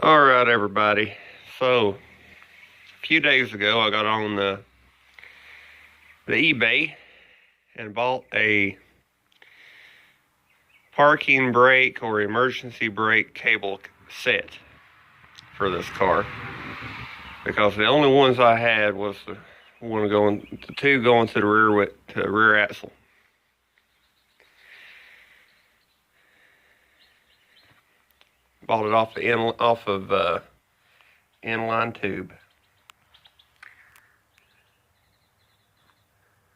All right, everybody. So, a few days ago, I got on the eBay and bought a parking brake or emergency brake cable set for this car because the only ones I had was the two going to the rear axle. Bought it off of inline tube.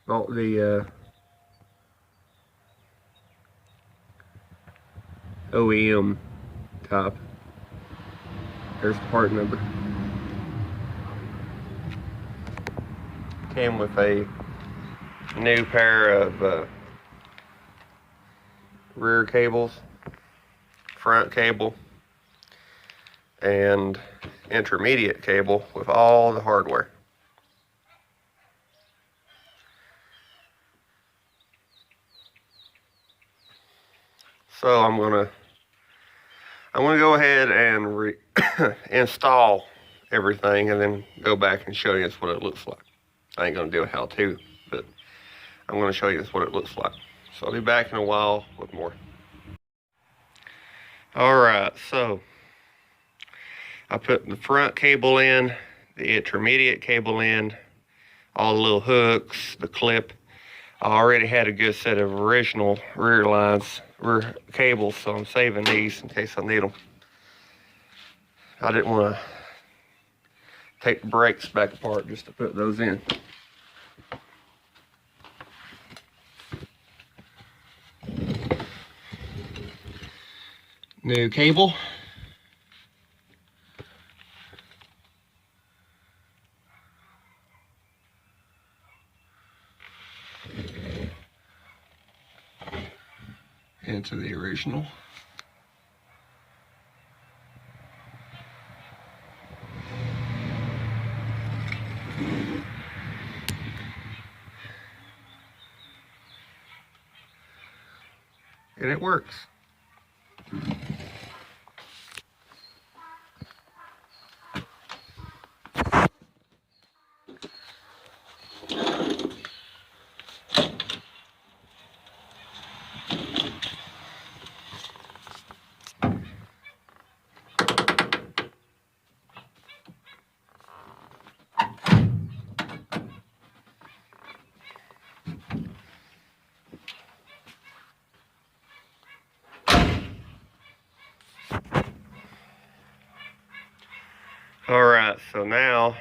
Bought the OEM type. There's the part number. Came with a new pair of rear cables, front cable, and intermediate cable with all the hardware. So I'm gonna go ahead and install everything and then go back and show you what it looks like. I ain't gonna do a how-to, but I'm gonna show you what it looks like. So I'll be back in a while with more. All right, so I put the front cable in, the intermediate cable in, all the little hooks, the clip. I already had a good set of original rear cables, so I'm saving these in case I need them. I didn't want to take the brakes back apart just to put those in. New cable. Into the original. And it works. All right, so now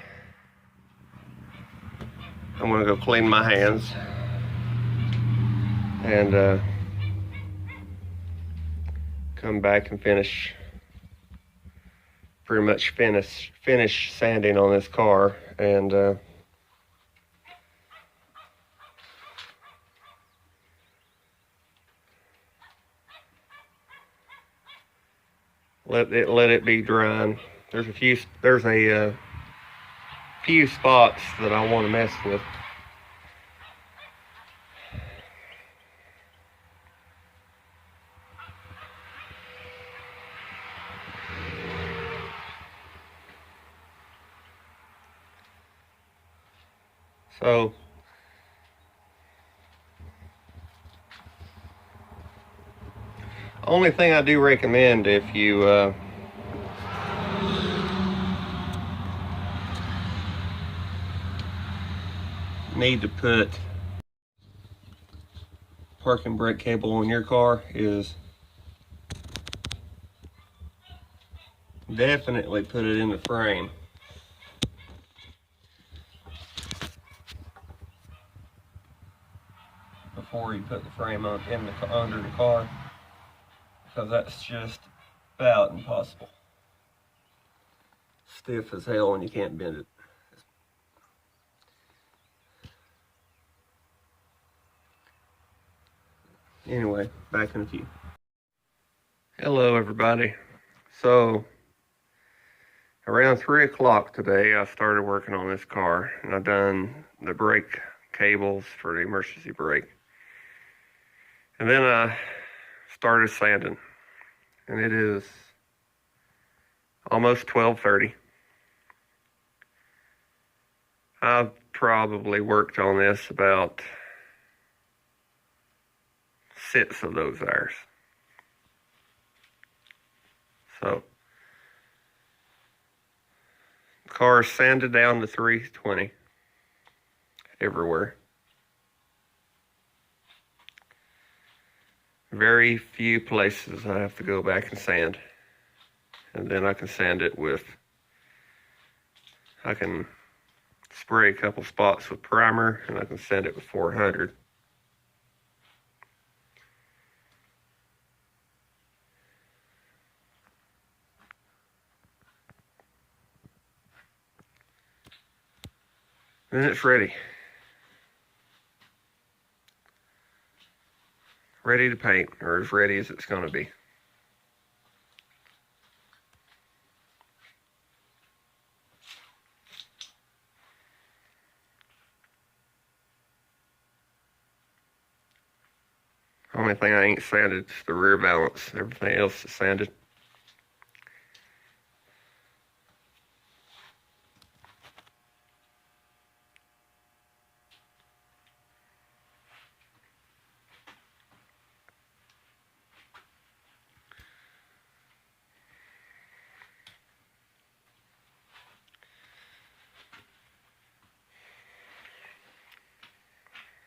I'm gonna go clean my hands and come back and pretty much finish sanding on this car and let it be drying. There's a few spots that I want to mess with. So only thing I do recommend if you need to put parking brake cable on your car is definitely put it in the frame. Before you put the frame under the car, because that's just about impossible. Stiff as hell and you can't bend it. Anyway, back in a few. Hello everybody. So around 3 o'clock today I started working on this car and I done the brake cables for the emergency brake. And then I started sanding. And it is almost 12:30. I've probably worked on this about 6 of those hours. So, the car is sanded down to 320 everywhere. Very few places I have to go back and sand. And then I can sand it with, I can spray a couple spots with primer, and I can sand it with 400. Then it's ready. Ready to paint, or as ready as it's going to be. Only thing I ain't sanded is the rear valance. Everything else is sanded.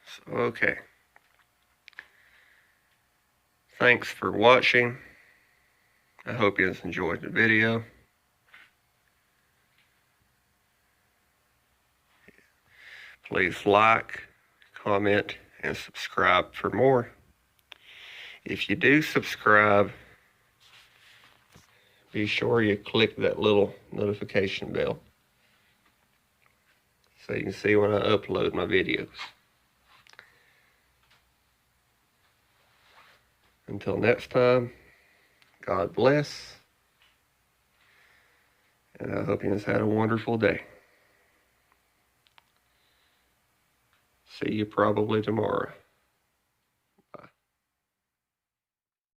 So, okay. Thanks for watching. I hope you enjoyed the video. Please like, comment, and subscribe for more. If you do subscribe, be sure you click that little notification bell so you can see when I upload my videos. Until next time, God bless, and I hope you guys had a wonderful day. See you probably tomorrow.